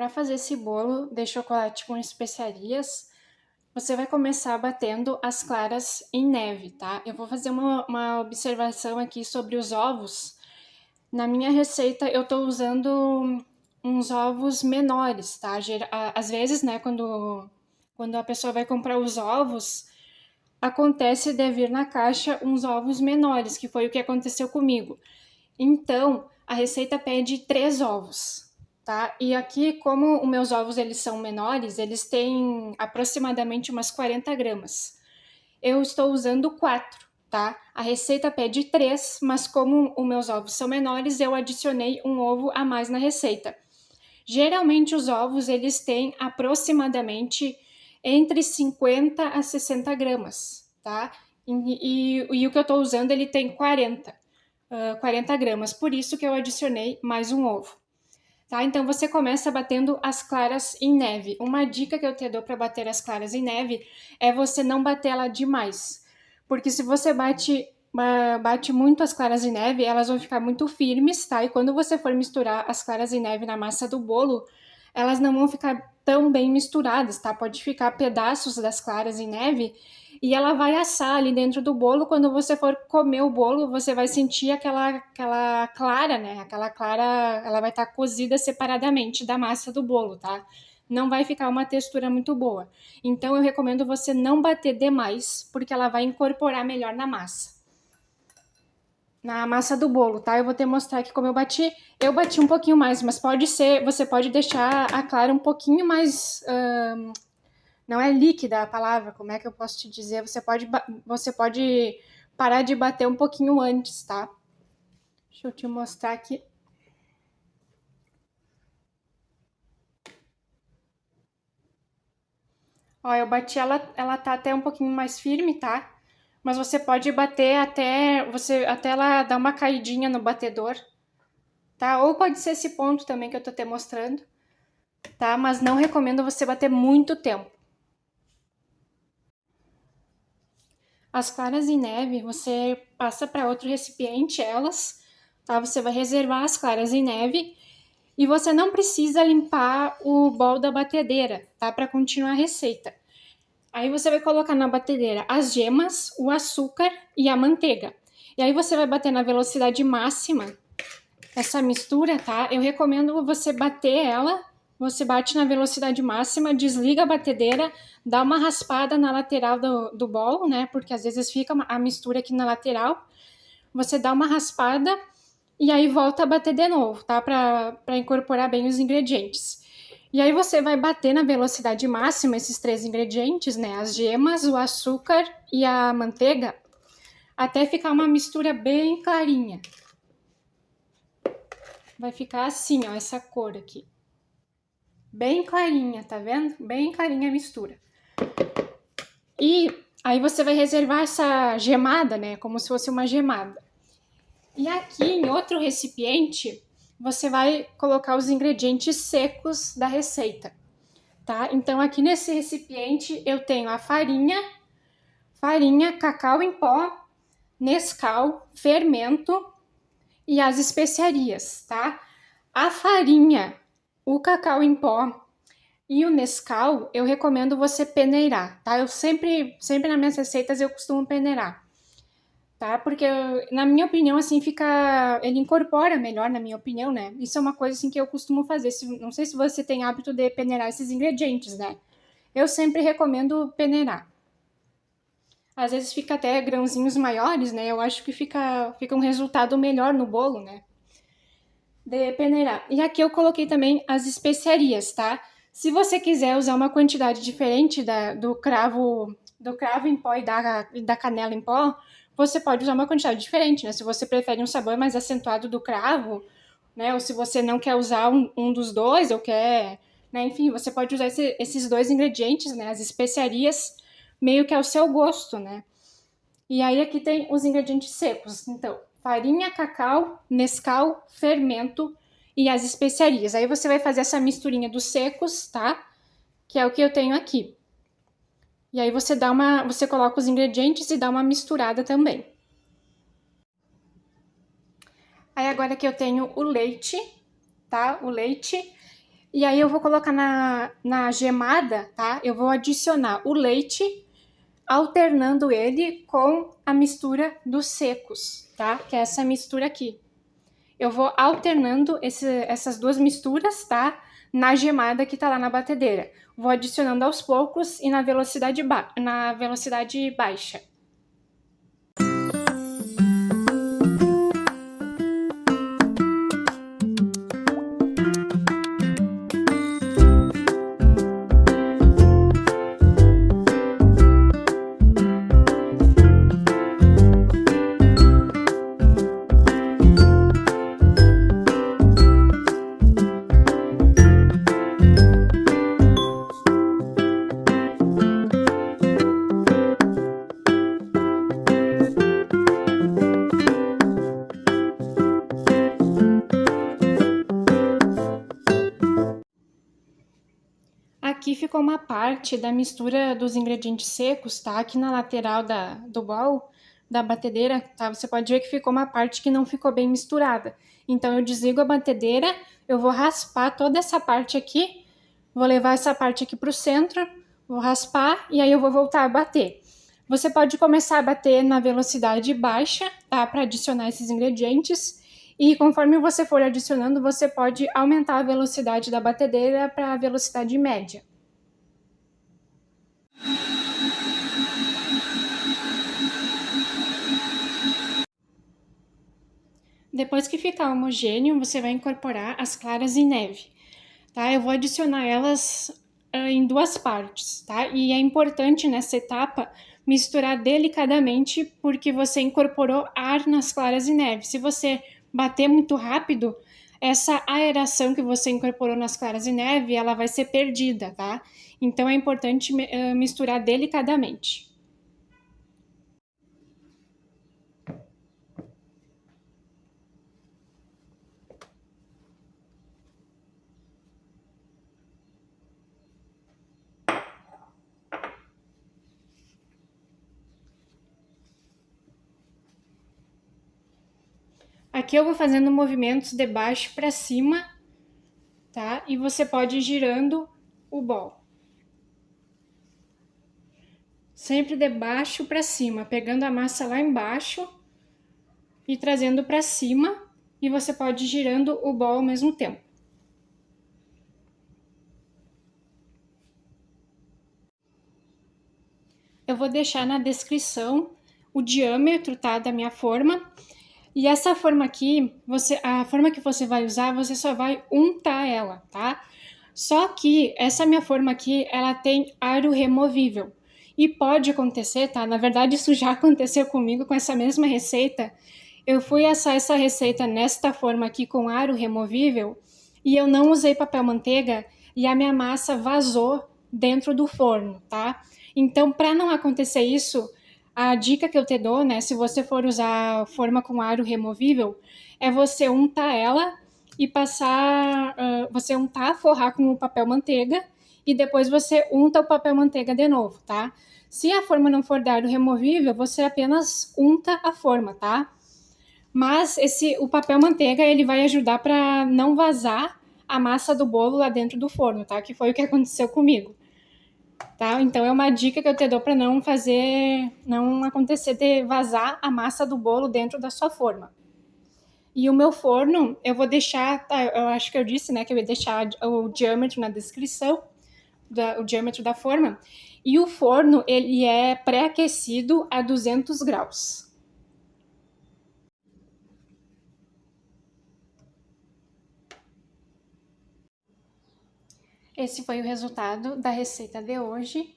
para fazer esse bolo de chocolate com especiarias, você vai começar batendo as claras em neve, tá? Eu vou fazer uma observação aqui sobre os ovos. Na minha receita, eu tô usando uns ovos menores, tá? Às vezes, né, quando a pessoa vai comprar os ovos, acontece de vir na caixa uns ovos menores, que foi o que aconteceu comigo. Então, a receita pede 3 ovos, tá? E aqui, como os meus ovos eles são menores, eles têm aproximadamente umas 40 gramas. Eu estou usando 4, tá? A receita pede 3, mas como os meus ovos são menores, eu adicionei um ovo a mais na receita. Geralmente os ovos eles têm aproximadamente entre 50 a 60 gramas, tá? E o que eu estou usando ele tem 40 gramas, por isso que eu adicionei mais um ovo. Tá? Então você começa batendo as claras em neve. Uma dica que eu te dou para bater as claras em neve é você não bater ela demais, porque se você bate muito as claras em neve, elas vão ficar muito firmes, tá? E quando você for misturar as claras em neve na massa do bolo, elas não vão ficar tão bem misturadas, tá? Pode ficar pedaços das claras em neve e ela vai assar ali dentro do bolo. Quando você for comer o bolo, você vai sentir aquela clara, né? Aquela clara, ela vai estar cozida separadamente da massa do bolo, tá? Não vai ficar uma textura muito boa. Então eu recomendo você não bater demais, porque ela vai incorporar melhor na massa. Na massa do bolo, tá? Eu vou te mostrar aqui como eu bati. Eu bati um pouquinho mais, mas você pode deixar a clara um pouquinho mais... não é líquida a palavra, como é que eu posso te dizer? Você pode parar de bater um pouquinho antes, tá? Deixa eu te mostrar aqui. Ó, eu bati ela tá até um pouquinho mais firme, tá? Mas você pode bater até ela dar uma caidinha no batedor, tá? Ou pode ser esse ponto também que eu tô te mostrando, tá? Mas não recomendo você bater muito tempo. As claras em neve, você passa para outro recipiente elas, tá? Você vai reservar as claras em neve e você não precisa limpar o bol da batedeira, tá? Para continuar a receita. Aí você vai colocar na batedeira as gemas, o açúcar e a manteiga. E aí você vai bater na velocidade máxima essa mistura, tá? Eu recomendo você bater ela, você bate na velocidade máxima, desliga a batedeira, dá uma raspada na lateral do bol, né? Porque às vezes fica a mistura aqui na lateral. Você dá uma raspada e aí volta a bater de novo, tá? Para incorporar bem os ingredientes. E aí você vai bater na velocidade máxima esses 3 ingredientes, né? As gemas, o açúcar e a manteiga, até ficar uma mistura bem clarinha. Vai ficar assim, ó, essa cor aqui. Bem clarinha, tá vendo? Bem clarinha a mistura. E aí você vai reservar essa gemada, né? Como se fosse uma gemada. E aqui em outro recipiente, você vai colocar os ingredientes secos da receita, tá? Então aqui nesse recipiente eu tenho a farinha, cacau em pó, Nescau, fermento e as especiarias, tá? A farinha, o cacau em pó e o Nescau, eu recomendo você peneirar, tá? Eu sempre nas minhas receitas eu costumo peneirar, tá? Porque na minha opinião assim ele incorpora melhor, na minha opinião, né? Isso é uma coisa assim que eu costumo fazer. Não sei se você tem hábito de peneirar esses ingredientes, né? Eu sempre recomendo peneirar. Às vezes fica até grãozinhos maiores, né? Eu acho que fica um resultado melhor no bolo, né? De peneirar. E aqui eu coloquei também as especiarias, tá? Se você quiser usar uma quantidade diferente do cravo em pó e da canela em pó, você pode usar uma quantidade diferente, né? Se você prefere um sabor mais acentuado do cravo, né? Ou se você não quer usar um dos dois, ou quer... né? Enfim, você pode usar esses 2 ingredientes, né? As especiarias, meio que ao seu gosto, né? E aí aqui tem os ingredientes secos. Então, farinha, cacau, Nescau, fermento e as especiarias. Aí você vai fazer essa misturinha dos secos, tá? Que é o que eu tenho aqui. E aí você coloca os ingredientes e dá uma misturada também. Aí agora que eu tenho o leite, tá? O leite. E aí eu vou colocar na gemada, tá? Eu vou adicionar o leite, alternando ele com a mistura dos secos, tá? Que é essa mistura aqui. Eu vou alternando essas duas misturas, tá? Na gemada que tá lá na batedeira. Vou adicionando aos poucos e na velocidade baixa. Aqui ficou uma parte da mistura dos ingredientes secos, tá? Aqui na lateral do bowl, da batedeira, tá? Você pode ver que ficou uma parte que não ficou bem misturada. Então, eu desligo a batedeira, eu vou raspar toda essa parte aqui, vou levar essa parte aqui pro centro, vou raspar e aí eu vou voltar a bater. Você pode começar a bater na velocidade baixa, tá? Para adicionar esses ingredientes. E conforme você for adicionando, você pode aumentar a velocidade da batedeira para a velocidade média. Depois que ficar homogêneo, você vai incorporar as claras em neve, tá? Eu vou adicionar elas em duas partes, tá? E é importante nessa etapa misturar delicadamente porque você incorporou ar nas claras em neve. Se você bater muito rápido, essa aeração que você incorporou nas claras em neve, ela vai ser perdida, tá? Então é importante misturar delicadamente. Aqui eu vou fazendo movimentos de baixo para cima, tá? E você pode ir girando o bowl. Sempre de baixo para cima, pegando a massa lá embaixo e trazendo para cima, e você pode ir girando o bowl ao mesmo tempo. Eu vou deixar na descrição o diâmetro, tá, da minha forma. E essa forma aqui, a forma que você vai usar, você só vai untar ela, tá? Só que essa minha forma aqui, ela tem aro removível. E pode acontecer, tá? Na verdade, isso já aconteceu comigo com essa mesma receita. Eu fui assar essa receita nesta forma aqui com aro removível e eu não usei papel manteiga e a minha massa vazou dentro do forno, tá? Então, para não acontecer isso, a dica que eu te dou, né, se você for usar forma com aro removível, é você untar ela e passar, você untar, forrar com o papel manteiga e depois você unta o papel manteiga de novo, tá? Se a forma não for de aro removível, você apenas unta a forma, tá? Mas o papel manteiga, ele vai ajudar para não vazar a massa do bolo lá dentro do forno, tá? Que foi o que aconteceu comigo. Tá? Então é uma dica que eu te dou para não acontecer de vazar a massa do bolo dentro da sua forma. E o meu forno, eu vou deixar, tá, eu acho que eu disse, né, que eu ia deixar o diâmetro na descrição, o diâmetro da forma. E o forno, ele é pré-aquecido a 200 graus. Esse foi o resultado da receita de hoje.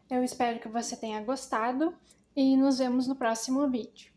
Eu espero que você tenha gostado e nos vemos no próximo vídeo.